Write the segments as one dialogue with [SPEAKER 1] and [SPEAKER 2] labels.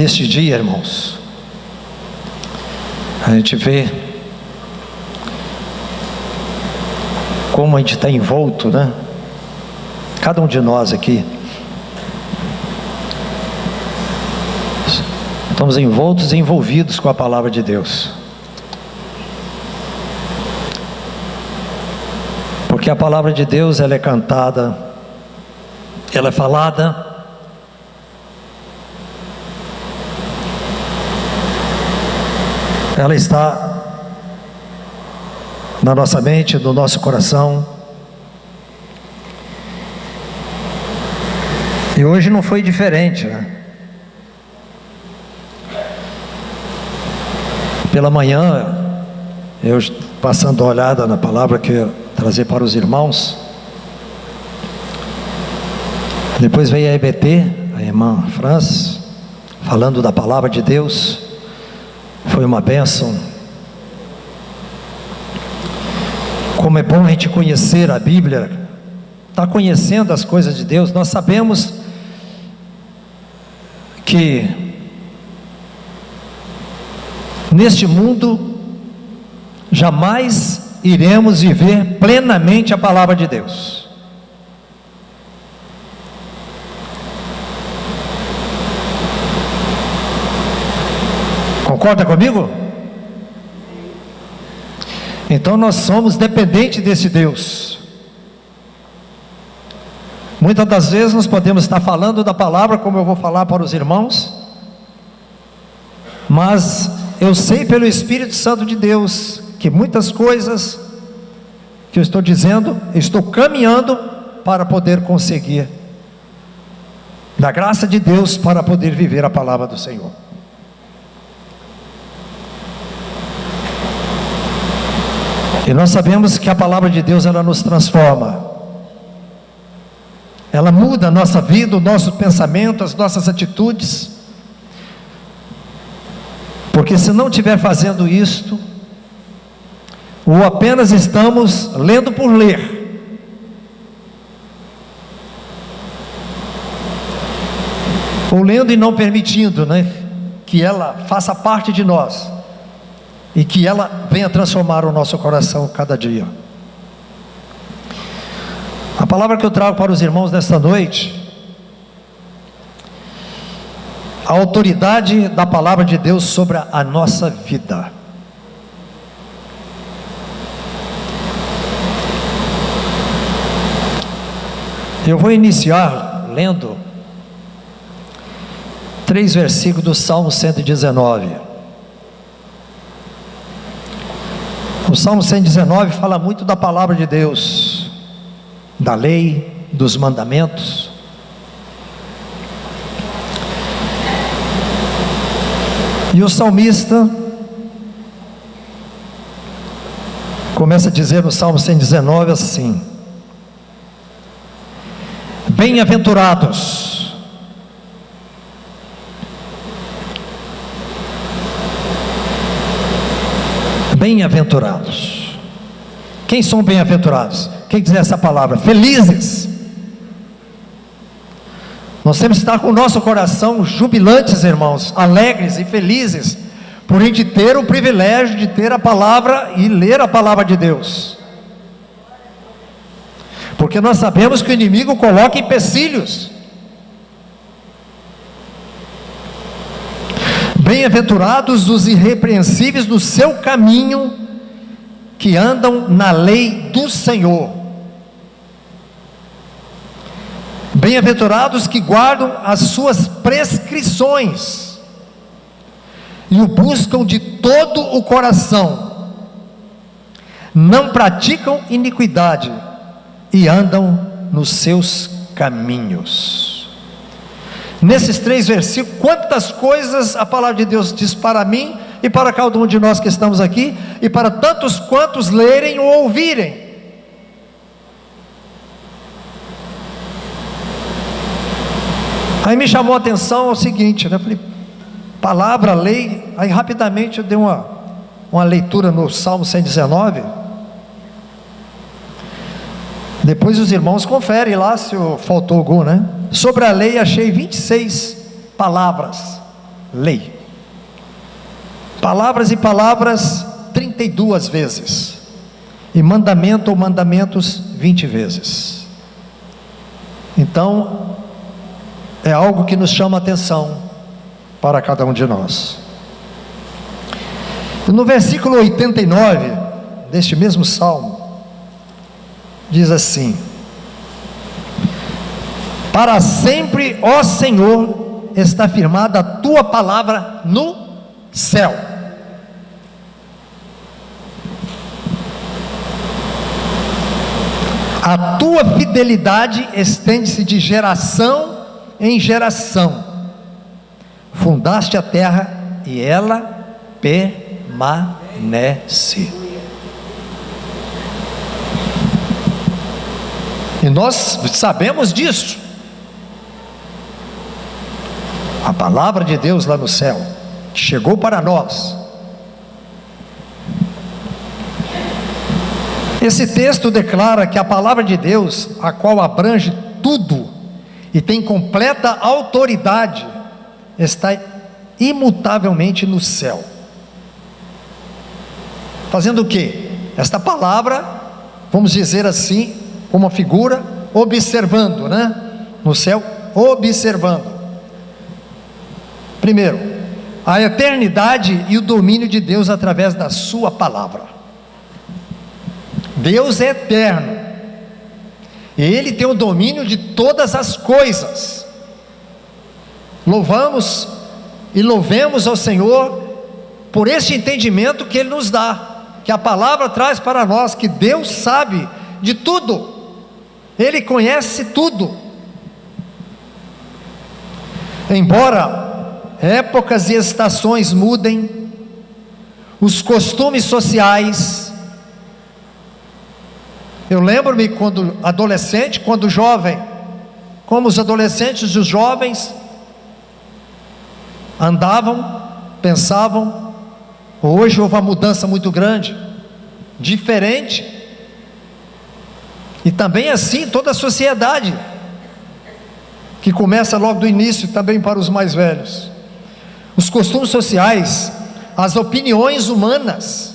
[SPEAKER 1] Neste dia, irmãos, a gente vê como a gente está envolto, né? Cada um de nós aqui estamos envoltos e envolvidos com a palavra de Deus, porque a palavra de Deus, ela é cantada, ela é falada, ela está na nossa mente, no nosso coração. E hoje não foi diferente, né? Pela manhã, eu passando a olhada na palavra que eu ia trazer para os irmãos. Depois veio a EBT, a irmã Franz, falando da palavra de Deus. Foi uma bênção. Como é bom a gente conhecer a Bíblia, estar conhecendo as coisas de Deus. Nós sabemos que neste mundo jamais iremos viver plenamente a palavra de Deus. Concorda comigo? Então nós somos dependentes desse Deus. Muitas das vezes nós podemos estar falando da palavra, como eu vou falar para os irmãos, mas eu sei pelo Espírito Santo de Deus que muitas coisas que eu estou dizendo, eu estou caminhando para poder conseguir, da graça de Deus, para poder viver a palavra do Senhor. E nós sabemos que a palavra de Deus, ela nos transforma, ela muda a nossa vida, o nosso pensamento, as nossas atitudes, porque se não estiver fazendo isto, ou apenas estamos lendo por ler, ou lendo e não permitindo, né, que ela faça parte de nós, e que ela venha transformar o nosso coração cada dia. A palavra que eu trago para os irmãos nesta noite, a autoridade da palavra de Deus sobre a nossa vida. Eu vou iniciar lendo 3 versículos do Salmo 119. O Salmo 119 fala muito da palavra de Deus, da lei, dos mandamentos. E o salmista começa a dizer no Salmo 119 assim: bem-aventurados, bem-aventurados. Quem são bem-aventurados? Quem quiser essa palavra? Felizes. Nós temos que estar com o nosso coração jubilantes, irmãos, alegres e felizes, por a gente ter o privilégio de ter a palavra e ler a palavra de Deus, porque nós sabemos que o inimigo coloca empecilhos. Bem-aventurados os irrepreensíveis no seu caminho, que andam na lei do Senhor. Bem-aventurados que guardam as suas prescrições e o buscam de todo o coração, não praticam iniquidade e andam nos seus caminhos. Nesses 3 versículos, quantas coisas a palavra de Deus diz para mim e para cada um de nós que estamos aqui, e para tantos quantos lerem ou ouvirem. Aí me chamou a atenção o seguinte, né? Eu falei, palavra, lei. Aí rapidamente eu dei uma leitura no Salmo 119. Depois os irmãos conferem lá se faltou algum, né? Sobre a lei achei 26 palavras. lei. Palavras e palavras 32 vezes, e mandamento ou mandamentos 20 vezes. Então, é algo que nos chama a atenção para cada um de nós. No versículo 89 deste mesmo salmo, diz assim: para sempre, ó Senhor, está firmada a tua palavra no céu. A tua fidelidade estende-se de geração em geração. Fundaste a terra e ela permanece. E nós sabemos disso. A palavra de Deus lá no céu chegou para nós. Esse texto declara que a palavra de Deus, a qual abrange tudo e tem completa autoridade, está imutavelmente no céu. Fazendo o quê? Esta palavra, vamos dizer assim, como uma figura, observando, né? No céu, observando. Primeiro, a eternidade e o domínio de Deus através da sua palavra. Deus é eterno, Ele tem o domínio de todas as coisas. Louvamos e louvemos ao Senhor por este entendimento que Ele nos dá, que a palavra traz para nós, que Deus sabe de tudo, Ele conhece tudo. Embora épocas e estações mudem, os costumes sociais, eu lembro-me quando adolescente, quando jovem, como os adolescentes e os jovens andavam, pensavam. Hoje houve uma mudança muito grande, diferente, e também assim toda a sociedade, que começa logo do início também para os mais velhos. Os costumes sociais, as opiniões humanas.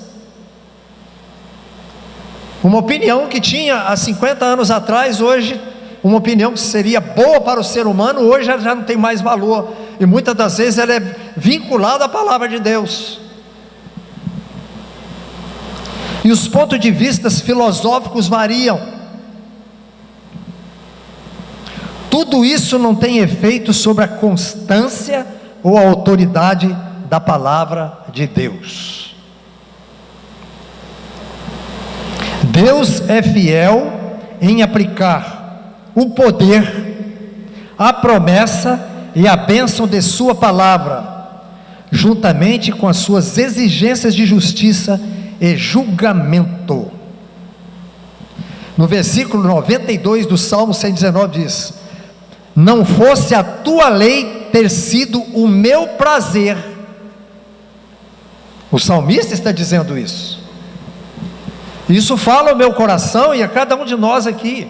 [SPEAKER 1] Uma opinião que tinha há 50 anos atrás, hoje, uma opinião que seria boa para o ser humano, hoje já não tem mais valor, e muitas das vezes ela é vinculada à palavra de Deus. E os pontos de vista filosóficos variam. Tudo isso não tem efeito sobre a constância ou a autoridade da palavra de Deus. Deus é fiel em aplicar o poder, a promessa e a bênção de sua palavra, juntamente com as suas exigências de justiça e julgamento. No versículo 92 do Salmo 119 diz: não fosse a tua lei ter sido o meu prazer. O salmista está dizendo isso. Isso fala ao meu coração e a cada um de nós aqui,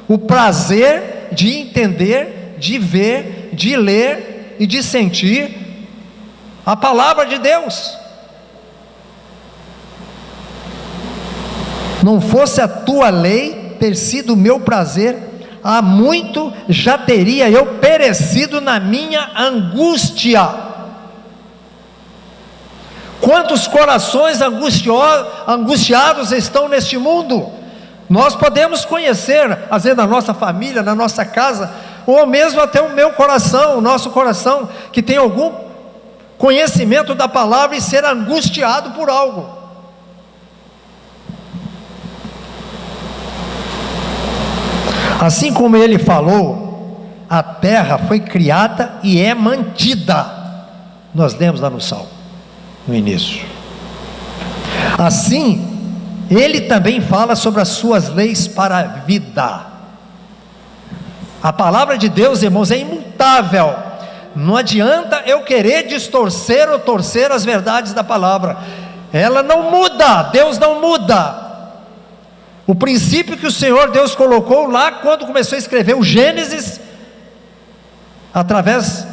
[SPEAKER 1] o prazer de entender, de ver, de ler e de sentir a palavra de Deus. Não fosse a tua lei ter sido o meu prazer, há muito já teria eu perecido na minha angústia. Quantos corações angustiados estão neste mundo? Nós podemos conhecer, às vezes na nossa família, na nossa casa, ou mesmo até o meu coração, o nosso coração, que tem algum conhecimento da palavra e ser angustiado por algo. Assim como ele falou, a terra foi criada e é mantida. Nós lemos lá no Salmo, no início. Assim, ele também fala sobre as suas leis para a vida. A palavra de Deus, irmãos, é imutável. Não adianta eu querer distorcer ou torcer as verdades da palavra. Ela não muda, Deus não muda. O princípio que o Senhor Deus colocou lá quando começou a escrever o Gênesis, através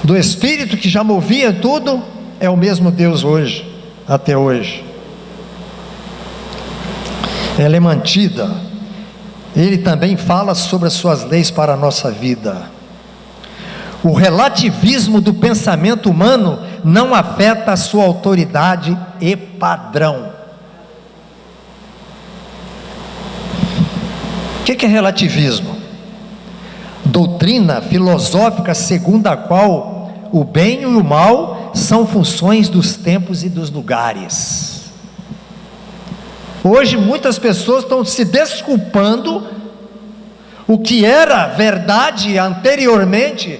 [SPEAKER 1] do Espírito que já movia tudo, é o mesmo Deus hoje, até hoje. Ela é mantida. Ele também fala sobre as suas leis para a nossa vida. O relativismo do pensamento humano não afeta a sua autoridade e padrão. O que é relativismo? Doutrina filosófica segundo a qual o bem e o mal são funções dos tempos e dos lugares. Hoje muitas pessoas estão se desculpando. O que era verdade anteriormente,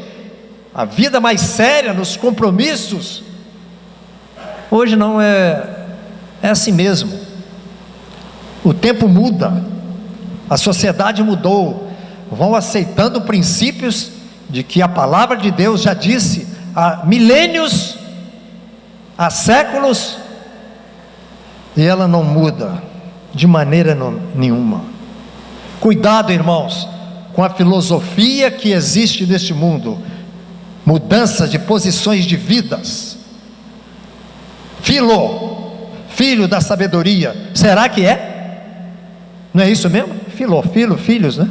[SPEAKER 1] a vida mais séria nos compromissos, hoje não é assim mesmo. O tempo muda, a sociedade mudou, vão aceitando princípios de que a palavra de Deus já disse há milênios, há séculos, e ela não muda de maneira nenhuma. Cuidado, irmãos, com a filosofia que existe neste mundo, mudança de posições de vidas. Filho da sabedoria, será que é? Não é isso mesmo? Filhos, né?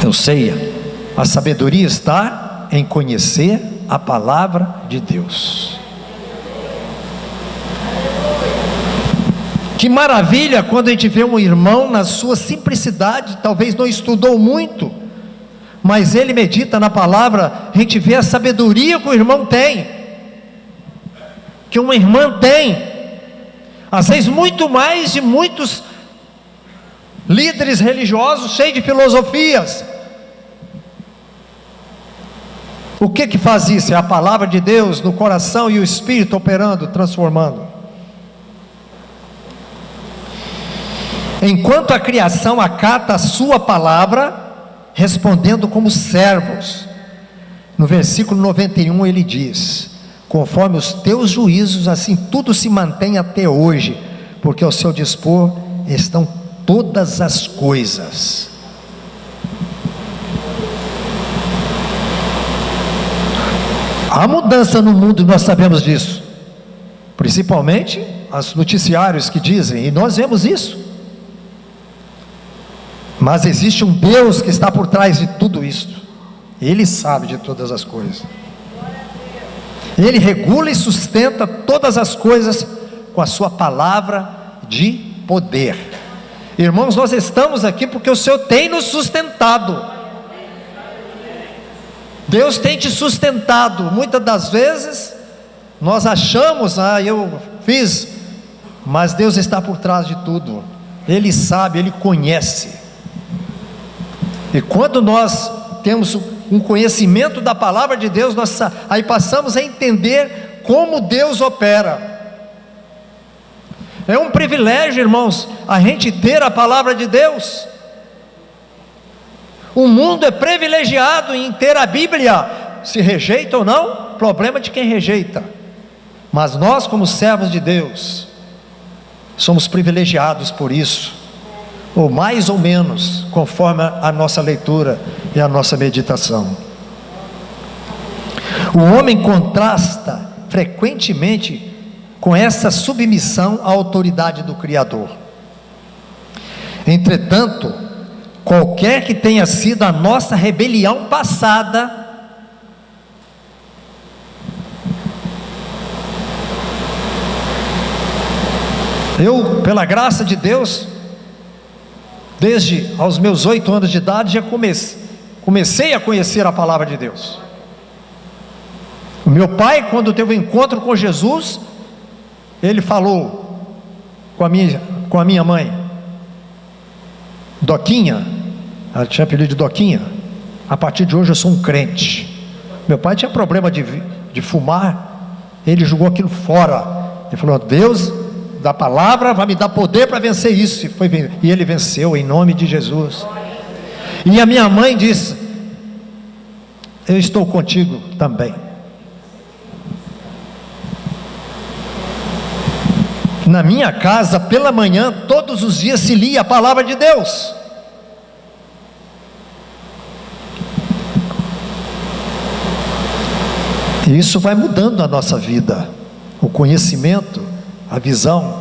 [SPEAKER 1] Eu sei, a sabedoria está em conhecer a palavra de Deus. Que maravilha quando a gente vê um irmão na sua simplicidade, talvez não estudou muito, mas ele medita na palavra, a gente vê a sabedoria que o irmão tem, que uma irmã tem, às vezes muito mais de muitos líderes religiosos cheios de filosofias. O que faz isso? É a palavra de Deus no coração e o Espírito operando, transformando. Enquanto a criação acata a sua palavra, respondendo como servos. No versículo 91 ele diz: conforme os teus juízos, assim tudo se mantém até hoje, porque ao seu dispor estão todas as coisas. Há mudança no mundo, nós sabemos disso, principalmente os noticiários que dizem, e nós vemos isso. Mas existe um Deus que está por trás de tudo isso. Ele sabe de todas as coisas. Ele regula e sustenta todas as coisas com a sua palavra de poder. Irmãos, nós estamos aqui porque o Senhor tem nos sustentado. Deus tem te sustentado. Muitas das vezes nós achamos, eu fiz, mas Deus está por trás de tudo. Ele sabe, Ele conhece. E quando nós temos um conhecimento da palavra de Deus, nós aí passamos a entender como Deus opera. É um privilégio, irmãos, a gente ter a palavra de Deus. O mundo é privilegiado em ter a Bíblia. Se rejeita ou não, problema de quem rejeita. Mas nós, como servos de Deus, somos privilegiados por isso, ou mais ou menos, conforme a nossa leitura e a nossa meditação. O homem contrasta frequentemente com essa submissão à autoridade do Criador. Entretanto, qualquer que tenha sido a nossa rebelião passada, eu, pela graça de Deus, desde aos meus 8 anos de idade, já comecei a conhecer a palavra de Deus. O meu pai, quando teve um encontro com Jesus, ele falou com a minha mãe, Doquinha, ela tinha apelido de Doquinha, a partir de hoje eu sou um crente. Meu pai tinha problema de fumar, ele jogou aquilo fora, ele falou: Deus da palavra vai me dar poder para vencer isso, e ele venceu em nome de Jesus. E a minha mãe disse: eu estou contigo também. Na minha casa, pela manhã, todos os dias se lia a palavra de Deus. E isso vai mudando a nossa vida, o conhecimento, a visão.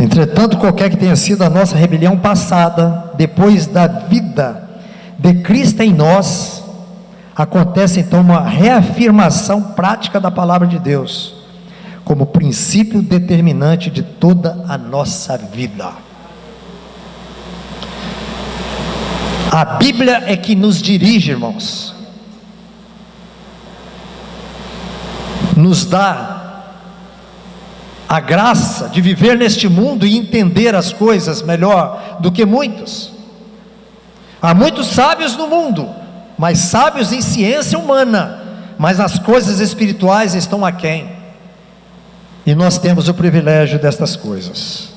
[SPEAKER 1] Entretanto, qualquer que tenha sido a nossa rebelião passada, depois da vida de Cristo em nós, acontece então uma reafirmação prática da palavra de Deus, como princípio determinante de toda a nossa vida. A Bíblia é que nos dirige, irmãos, nos dá a graça de viver neste mundo e entender as coisas melhor do que muitos. Há muitos sábios no mundo, mas sábios em ciência humana, mas as coisas espirituais estão aquém, e nós temos o privilégio destas coisas.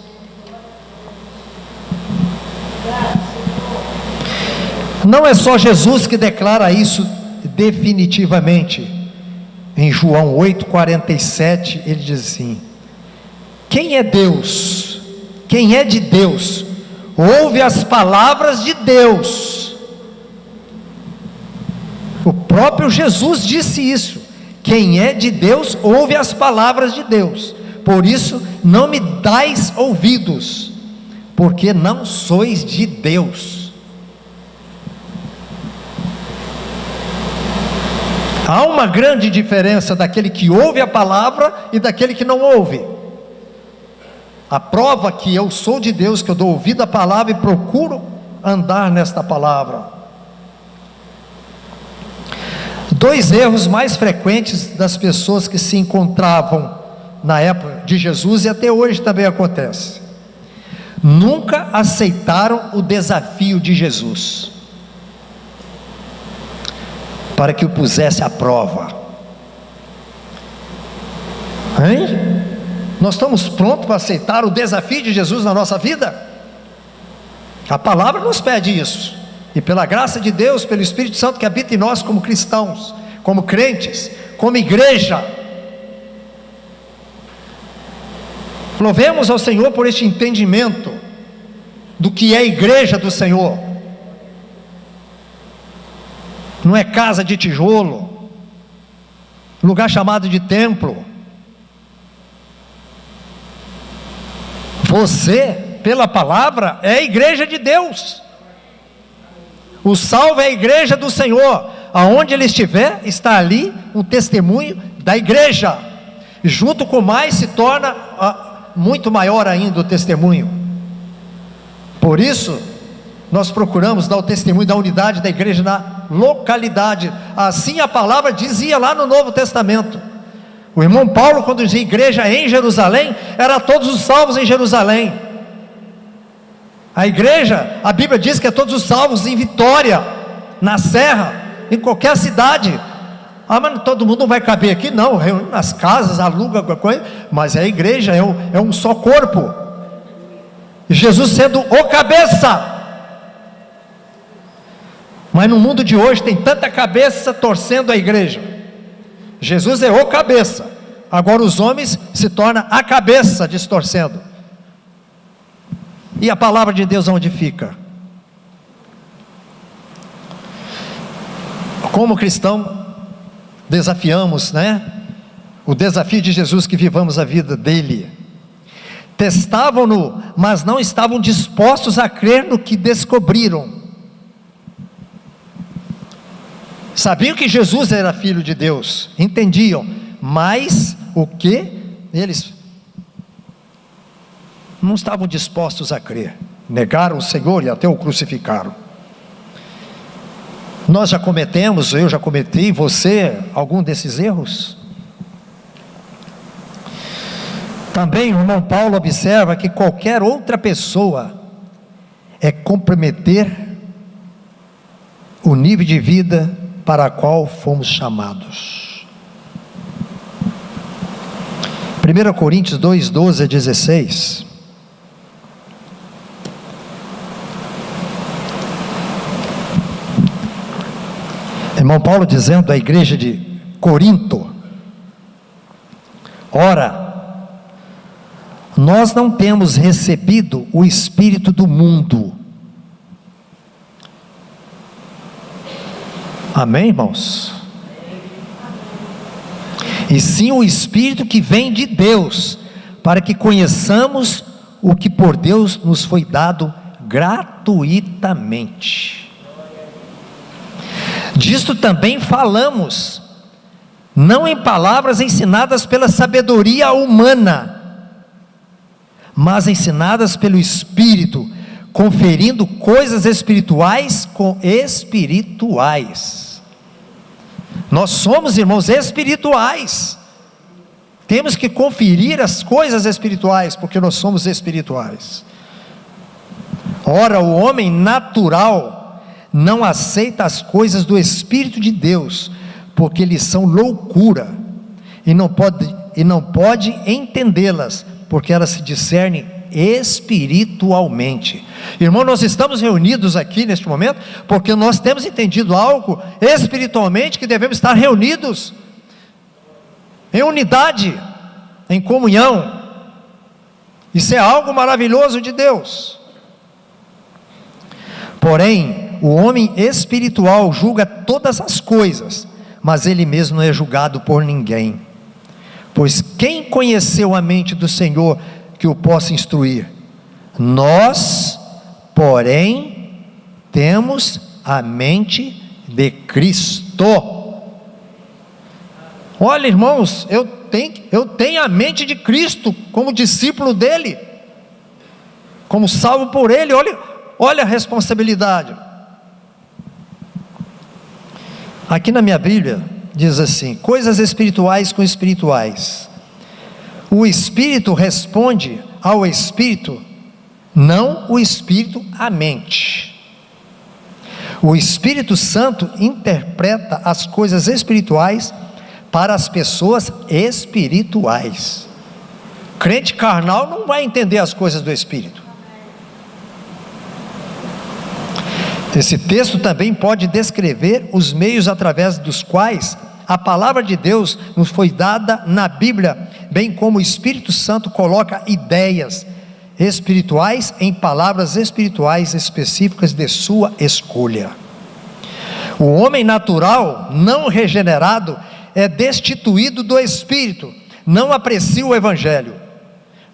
[SPEAKER 1] Não é só Jesus que declara isso definitivamente. Em João 8,47 ele diz assim: quem é Deus, quem é de Deus, ouve as palavras de Deus. O próprio Jesus disse isso: quem é de Deus, ouve as palavras de Deus. Por isso, não me dais ouvidos, porque não sois de Deus. Há uma grande diferença daquele que ouve a palavra e daquele que não ouve. A prova que eu sou de Deus, que eu dou ouvido à palavra e procuro andar nesta palavra. Dois erros mais frequentes das pessoas que se encontravam na época de Jesus e até hoje também acontece: nunca aceitaram o desafio de Jesus para que o pusesse à prova. Hein? Nós estamos prontos para aceitar o desafio de Jesus na nossa vida? A palavra nos pede isso, e pela graça de Deus, pelo Espírito Santo que habita em nós como cristãos, como crentes, como igreja, louvemos ao Senhor por este entendimento do que é a igreja do Senhor. Não é casa de tijolo, lugar chamado de templo. Você, pela palavra, é a igreja de Deus. O salvo é a igreja do Senhor. Aonde ele estiver, está ali um testemunho da igreja. E junto com mais se torna muito maior ainda o testemunho. Por isso, nós procuramos dar o testemunho da unidade da igreja na localidade. Assim a palavra dizia lá no Novo Testamento. O irmão Paulo, quando dizia igreja em Jerusalém, era todos os salvos em Jerusalém. A igreja, a Bíblia diz que é todos os salvos em Vitória, na Serra, em qualquer cidade. Mas todo mundo não vai caber aqui, não. Reúne nas casas, aluga alguma coisa, mas a igreja é um só corpo, e Jesus sendo o cabeça. Mas no mundo de hoje tem tanta cabeça torcendo a igreja. Jesus é o cabeça, agora os homens se tornam a cabeça distorcendo. E a palavra de Deus onde fica? Como cristão, desafiamos, o desafio de Jesus, que vivamos a vida dele. Testavam-no, mas não estavam dispostos a crer no que descobriram. Sabiam que Jesus era filho de Deus, entendiam, mas o que? Eles não estavam dispostos a crer, negaram o Senhor e até o crucificaram. Nós já cometemos, eu já cometi, você, algum desses erros? Também o irmão Paulo observa que qualquer outra pessoa é comprometer o nível de vida para a qual fomos chamados. 1 Coríntios 2, 12 a 16. Irmão Paulo dizendo à igreja de Corinto: ora, nós não temos recebido o Espírito do mundo, Amém, irmãos? E sim o Espírito que vem de Deus, para que conheçamos o que por Deus nos foi dado gratuitamente. Disto também falamos, não em palavras ensinadas pela sabedoria humana, mas ensinadas pelo Espírito, conferindo coisas espirituais com espirituais. Nós somos, irmãos, espirituais. Temos que conferir as coisas espirituais, porque nós somos espirituais. Ora, o homem natural não aceita as coisas do Espírito de Deus, porque lhes são loucura, e não pode entendê-las, porque elas se discernem espiritualmente. Irmão, nós estamos reunidos aqui neste momento, porque nós temos entendido algo espiritualmente, que devemos estar reunidos em unidade, em comunhão. Isso é algo maravilhoso de Deus. Porém, o homem espiritual julga todas as coisas, mas ele mesmo não é julgado por ninguém. Pois quem conheceu a mente do Senhor que o possa instruir? Nós, porém, temos a mente de Cristo. Olha, irmãos, eu tenho a mente de Cristo, como discípulo dele, como salvo por ele. Olha a responsabilidade. Aqui na minha Bíblia diz assim: coisas espirituais com espirituais. O Espírito responde ao Espírito, não o Espírito à mente. O Espírito Santo interpreta as coisas espirituais para as pessoas espirituais. Crente carnal não vai entender as coisas do Espírito. Esse texto também pode descrever os meios através dos quais a palavra de Deus nos foi dada na Bíblia, bem como o Espírito Santo coloca ideias espirituais em palavras espirituais específicas de sua escolha. O homem natural, não regenerado, é destituído do Espírito, não aprecia o Evangelho.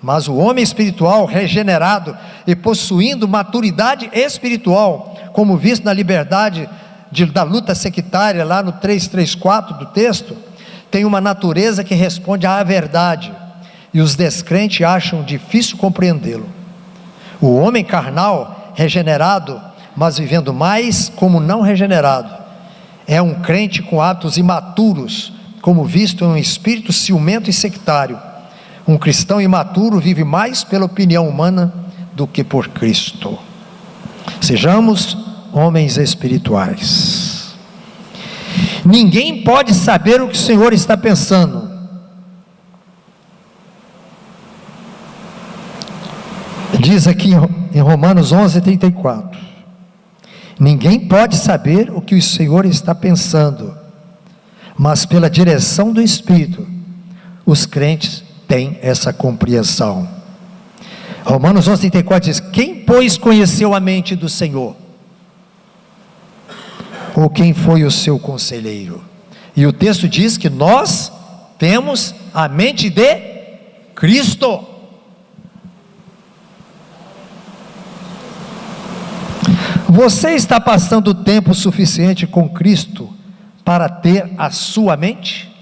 [SPEAKER 1] Mas o homem espiritual, regenerado e possuindo maturidade espiritual, como visto na liberdade da luta sectária, lá no 3:4 do texto, tem uma natureza que responde à verdade, e os descrentes acham difícil compreendê-lo. O homem carnal, regenerado, mas vivendo mais como não regenerado, é um crente com hábitos imaturos, como visto em um espírito ciumento e sectário. Um cristão imaturo vive mais pela opinião humana do que por Cristo. Sejamos homens espirituais. Ninguém pode saber o que o Senhor está pensando. Diz aqui em Romanos 11:34. Ninguém pode saber o que o Senhor está pensando, mas pela direção do Espírito, os crentes têm essa compreensão. Romanos 11:34 diz: quem, pois, conheceu a mente do Senhor? Ou quem foi o seu conselheiro? E o texto diz que nós temos a mente de Cristo. Você está passando tempo suficiente com Cristo para ter a sua mente?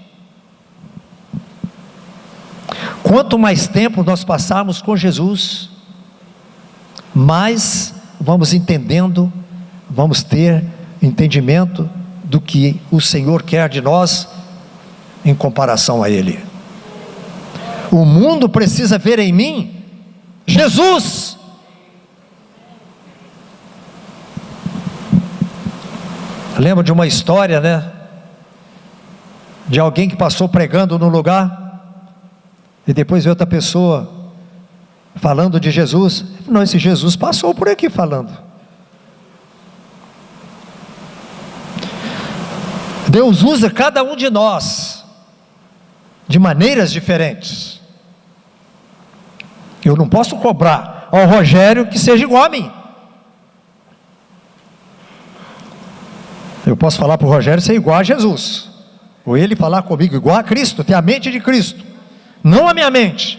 [SPEAKER 1] Quanto mais tempo nós passarmos com Jesus, mais vamos entendendo, vamos ter entendimento do que o Senhor quer de nós em comparação a Ele. O mundo precisa ver em mim Jesus. Lembro de uma história, né? De alguém que passou pregando num lugar e depois veio outra pessoa falando de Jesus. Não, esse Jesus passou por aqui falando. Deus usa cada um de nós de maneiras diferentes. Eu não posso cobrar ao Rogério que seja igual a mim. Eu posso falar para o Rogério ser igual a Jesus, ou ele falar comigo igual a Cristo, ter a mente de Cristo, não a minha mente.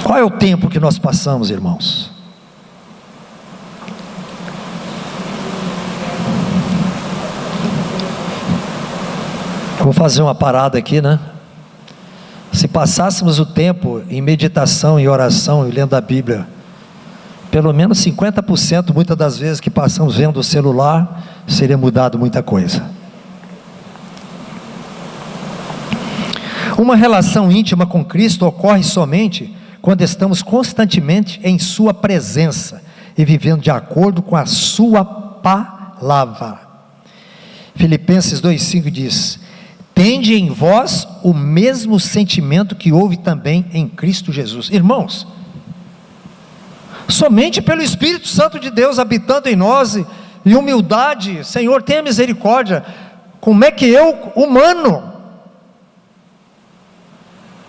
[SPEAKER 1] Qual é o tempo que nós passamos, irmãos? Vou fazer uma parada aqui, né? Se passássemos o tempo em meditação, em oração e lendo a Bíblia, pelo menos 50% muitas das vezes que passamos vendo o celular, seria mudado muita coisa. Uma relação íntima com Cristo ocorre somente quando estamos constantemente em sua presença e vivendo de acordo com a sua palavra. Filipenses 2,5 diz: tende em vós o mesmo sentimento que houve também em Cristo Jesus. Irmãos, somente pelo Espírito Santo de Deus habitando em nós, e humildade, Senhor, tenha misericórdia. Como é que eu, humano,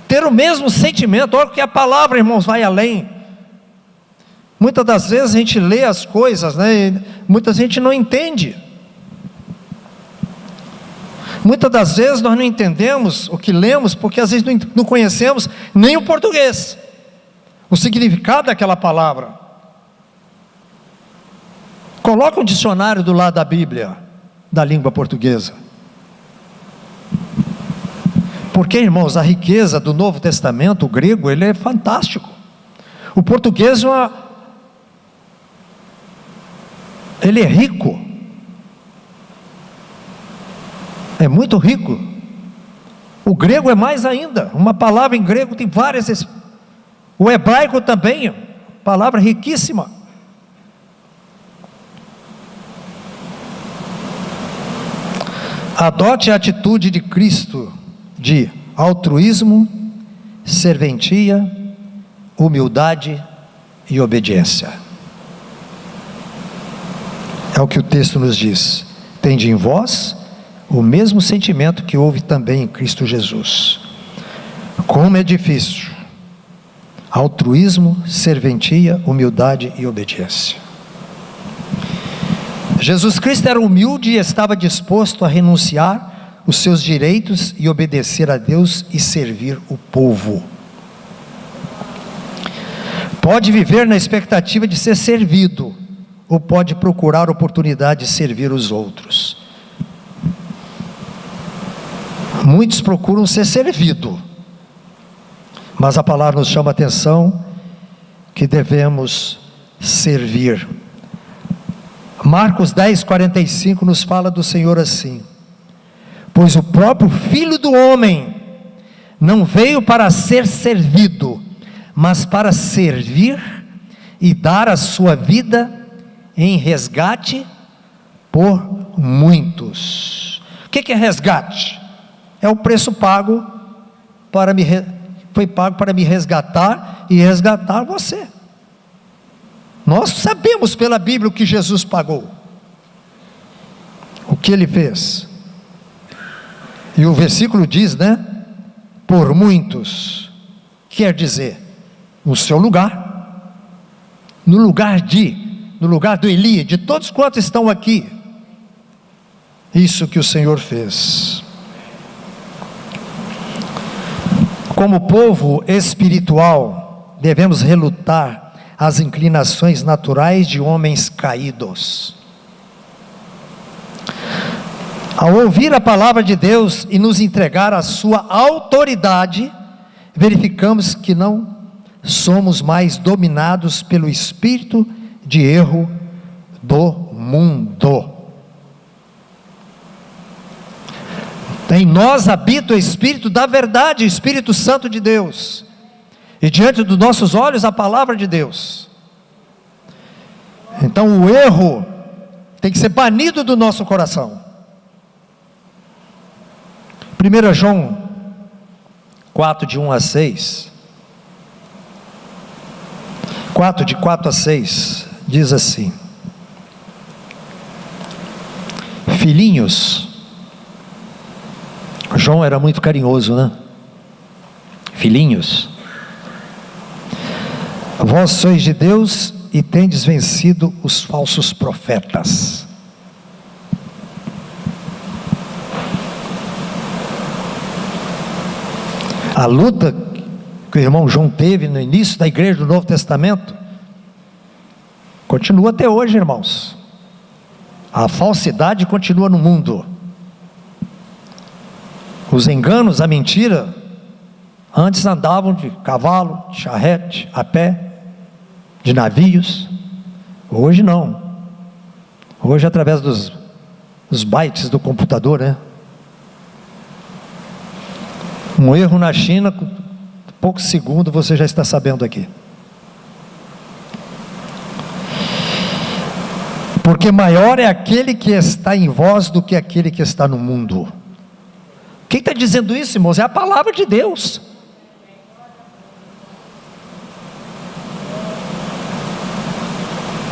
[SPEAKER 1] ter o mesmo sentimento? Olha que a palavra, irmãos, vai além. Muitas das vezes a gente lê as coisas, né, e muita gente não entende. Muitas das vezes nós não entendemos o que lemos, porque às vezes não conhecemos nem o português, o significado daquela palavra. Coloca um dicionário do lado da Bíblia, da língua portuguesa. Porque, irmãos, a riqueza do Novo Testamento, o grego, ele é fantástico. O português ele é rico. É muito rico. O grego é mais ainda. Uma palavra em grego tem várias. O hebraico também, palavra riquíssima. Adote a atitude de Cristo de altruísmo, serventia, humildade e obediência. É o que o texto nos diz. Tende em vós o mesmo sentimento que houve também em Cristo Jesus. Como é difícil. Altruísmo, serventia, humildade e obediência. Jesus Cristo era humilde e estava disposto a renunciar os seus direitos e obedecer a Deus e servir o povo. Pode viver na expectativa de ser servido, ou pode procurar oportunidade de servir os outros. Muitos procuram ser servido, mas a palavra nos chama a atenção que devemos servir. Marcos 10:45 nos fala do Senhor assim: pois o próprio Filho do Homem não veio para ser servido, mas para servir e dar a sua vida em resgate por muitos. O que é resgate? É o preço pago foi pago para me resgatar e resgatar você. Nós sabemos pela Bíblia o que Jesus pagou, o que Ele fez. E o versículo diz, né? Por muitos, quer dizer, no seu lugar, no lugar do Eli, de todos quantos estão aqui. Isso que o Senhor fez. Como povo espiritual, devemos relutar as inclinações naturais de homens caídos. Ao ouvir a palavra de Deus e nos entregar a sua autoridade, verificamos que não somos mais dominados pelo espírito de erro do mundo. Em nós habita o Espírito da verdade, o Espírito Santo de Deus, e diante dos nossos olhos a palavra de Deus. Então o erro tem que ser banido do nosso coração. 1 João 4, de 1 a 6, 4 a 6, diz assim: filhinhos, João era muito carinhoso, né? Filhinhos, vós sois de Deus e tendes vencido os falsos profetas. A luta que o irmão João teve no início da igreja do Novo Testamento continua até hoje, irmãos. A falsidade continua no mundo. Os enganos, a mentira, antes andavam de cavalo, de charrete, a pé, de navios. Hoje não. Hoje através dos bytes do computador, né? Um erro na China, com poucos segundos você já está sabendo aqui. Porque maior é aquele que está em vós do que aquele que está no mundo. Quem está dizendo isso, irmãos? É a palavra de Deus.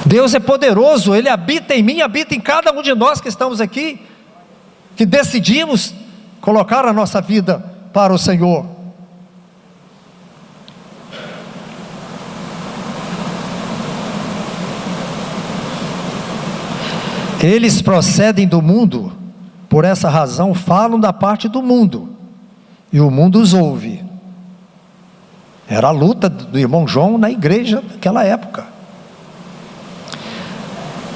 [SPEAKER 1] Deus é poderoso, Ele habita em mim, habita em cada um de nós que estamos aqui, que decidimos colocar a nossa vida para o Senhor. Eles procedem do mundo, por essa razão falam da parte do mundo, e o mundo os ouve. Era a luta do irmão João na igreja naquela época.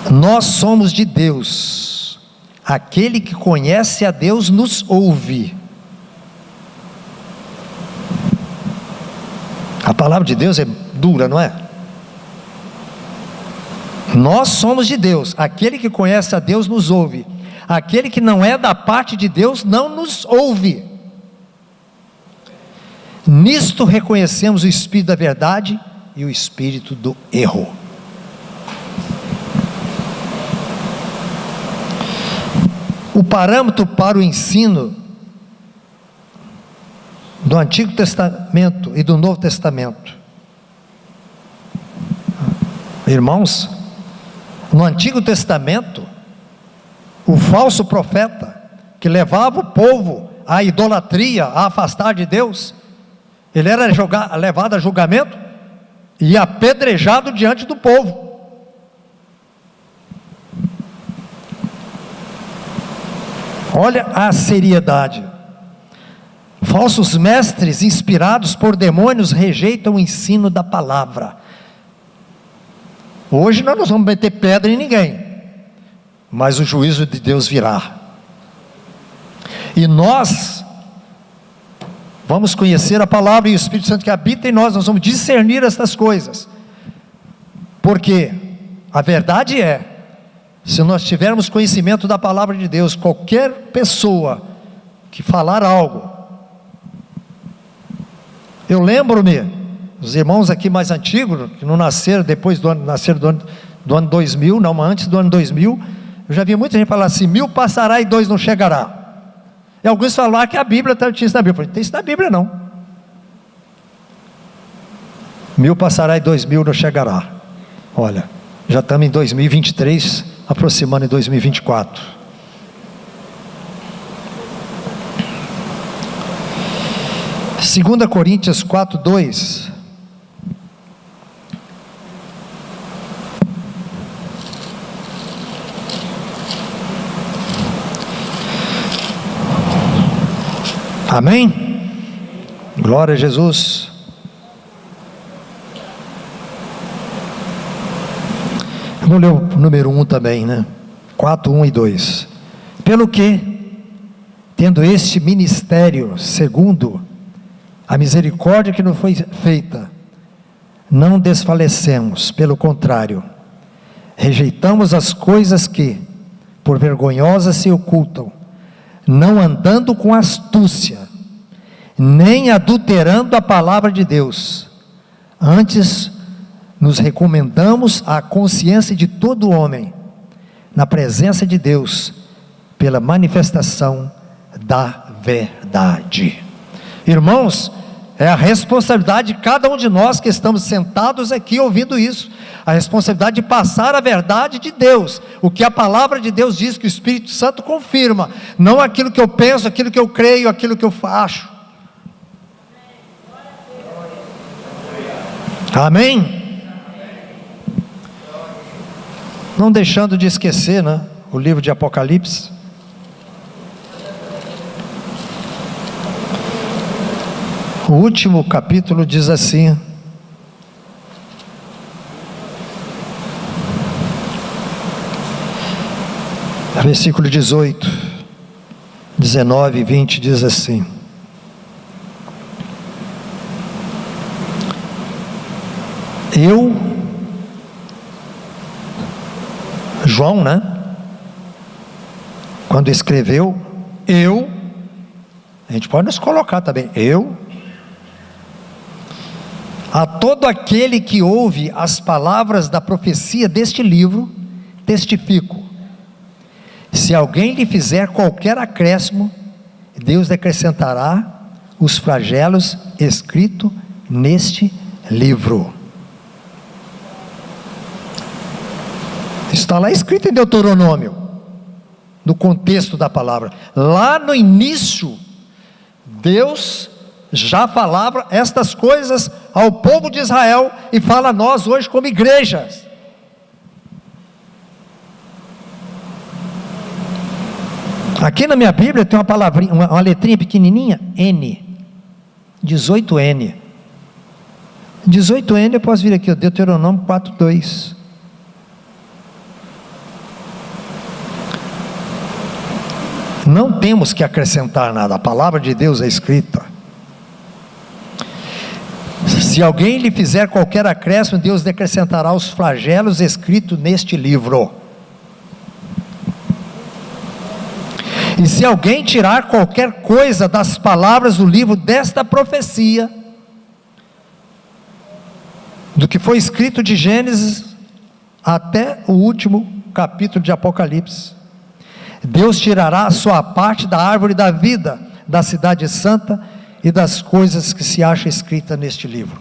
[SPEAKER 1] Nós somos de Deus, aquele que conhece a Deus nos ouve. A palavra de Deus é dura, não é? Nós somos de Deus, aquele que conhece a Deus nos ouve, aquele que não é da parte de Deus não nos ouve. Nisto reconhecemos o espírito da verdade e o espírito do erro. O parâmetro para o ensino do Antigo Testamento e do Novo Testamento, irmãos, no Antigo Testamento, o falso profeta, que levava o povo à idolatria, a afastar de Deus, ele era levado a julgamento e apedrejado diante do povo. Olha a seriedade. Falsos mestres inspirados por demônios rejeitam o ensino da palavra. Hoje nós não vamos meter pedra em ninguém, mas o juízo de Deus virá. E nós vamos conhecer a palavra e o Espírito Santo que habita em nós vamos discernir estas coisas. Porque a verdade é, se nós tivermos conhecimento da palavra de Deus, qualquer pessoa que falar algo, eu lembro-me, os irmãos aqui mais antigos, que não nasceram depois do ano 2000, não, mas antes do ano 2000, eu já vi muita gente falar assim: 1000 passará e 2 não chegará. E alguns falaram que a Bíblia tinha isso na Bíblia. Eu falei: não tem isso na Bíblia não. 1000 passará e 2000 não chegará. Olha, já estamos em 2023, aproximando em 2024. Segunda Coríntios 4:2. Amém? Glória a Jesus. Vamos ler o número 1 também, né? 4, 1 e 2. Pelo que, tendo este ministério, segundo a misericórdia que nos foi feita, não desfalecemos, pelo contrário, rejeitamos as coisas que, por vergonhosas se ocultam, não andando com astúcia, nem adulterando a palavra de Deus, antes nos recomendamos à consciência de todo homem, na presença de Deus, pela manifestação da verdade. Irmãos, é a responsabilidade de cada um de nós que estamos sentados aqui ouvindo isso, a responsabilidade de passar a verdade de Deus, o que a palavra de Deus diz, que o Espírito Santo confirma, não aquilo que eu penso, aquilo que eu creio, aquilo que eu acho. Amém? Não deixando de esquecer, né, o livro de Apocalipse. O último capítulo diz assim: versículo 18, 19 e 20 diz assim: João, né, quando escreveu, a gente pode nos colocar também, a todo aquele que ouve as palavras da profecia deste livro, testifico: se alguém lhe fizer qualquer acréscimo, Deus acrescentará os flagelos escritos neste livro. Está lá escrito em Deuteronômio, no contexto da palavra. Lá no início, Deus já falava estas coisas ao povo de Israel e fala a nós hoje como igrejas. Aqui na minha Bíblia tem uma palavrinha, uma letrinha pequenininha, N, 18N. 18N eu posso vir aqui, Deuteronômio 4:2. Não temos que acrescentar nada, a palavra de Deus é escrita. Se alguém lhe fizer qualquer acréscimo, Deus acrescentará os flagelos escritos neste livro. E se alguém tirar qualquer coisa das palavras do livro desta profecia, do que foi escrito de Gênesis até o último capítulo de Apocalipse, Deus tirará a sua parte da árvore da vida, da cidade santa e das coisas que se acham escritas neste livro.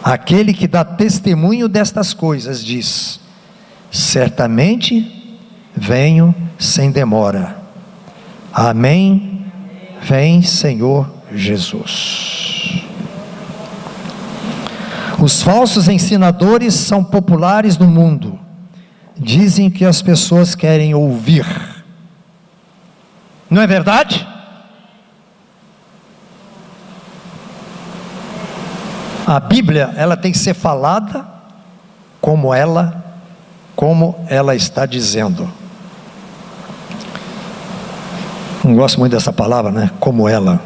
[SPEAKER 1] Aquele que dá testemunho destas coisas diz: certamente venho sem demora. Amém. Vem, Senhor Jesus. Os falsos ensinadores são populares no mundo. Dizem que as pessoas querem ouvir. Não é verdade? A Bíblia, ela tem que ser falada como ela está dizendo. Não gosto muito dessa palavra, né? Como ela.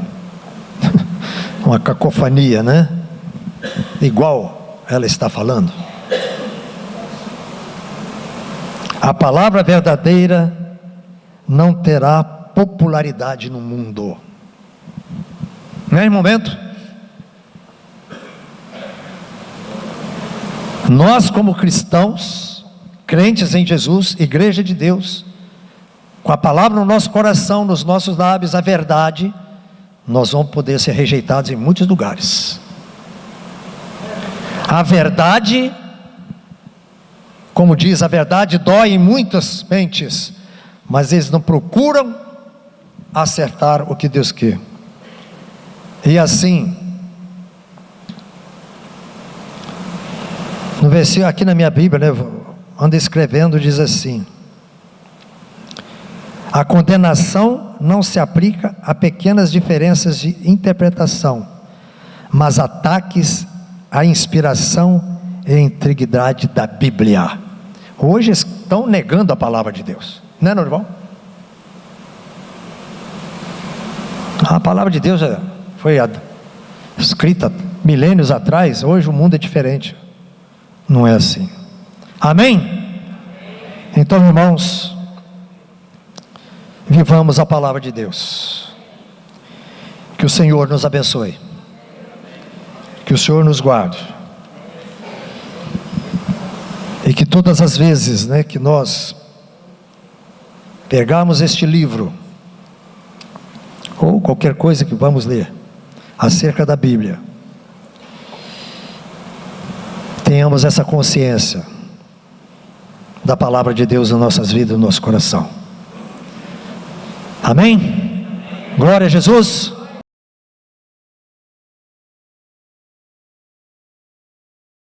[SPEAKER 1] Uma cacofonia, né? Igual ela está falando. A palavra verdadeira não terá popularidade no mundo. Não é, momento? Nós, como cristãos, crentes em Jesus, igreja de Deus, com a palavra no nosso coração, nos nossos lábios, a verdade, nós vamos poder ser rejeitados em muitos lugares. A verdade, como diz, a verdade dói em muitas mentes, mas eles não procuram acertar o que Deus quer. E assim, no versículo aqui na minha Bíblia, né, ando escrevendo, diz assim: a condenação não se aplica a pequenas diferenças de interpretação, mas ataques à inspiração e à integridade da Bíblia. Hoje estão negando a palavra de Deus, não é normal? A palavra de Deus foi escrita milênios atrás, hoje o mundo é diferente, não é assim. Amém? Então, irmãos, vivamos a palavra de Deus. Que o Senhor nos abençoe, que o Senhor nos guarde, e que todas as vezes, né, que nós pegarmos este livro, ou qualquer coisa que vamos ler acerca da Bíblia, tenhamos essa consciência da palavra de Deus nas nossas vidas, no nosso coração. Amém? Glória a Jesus.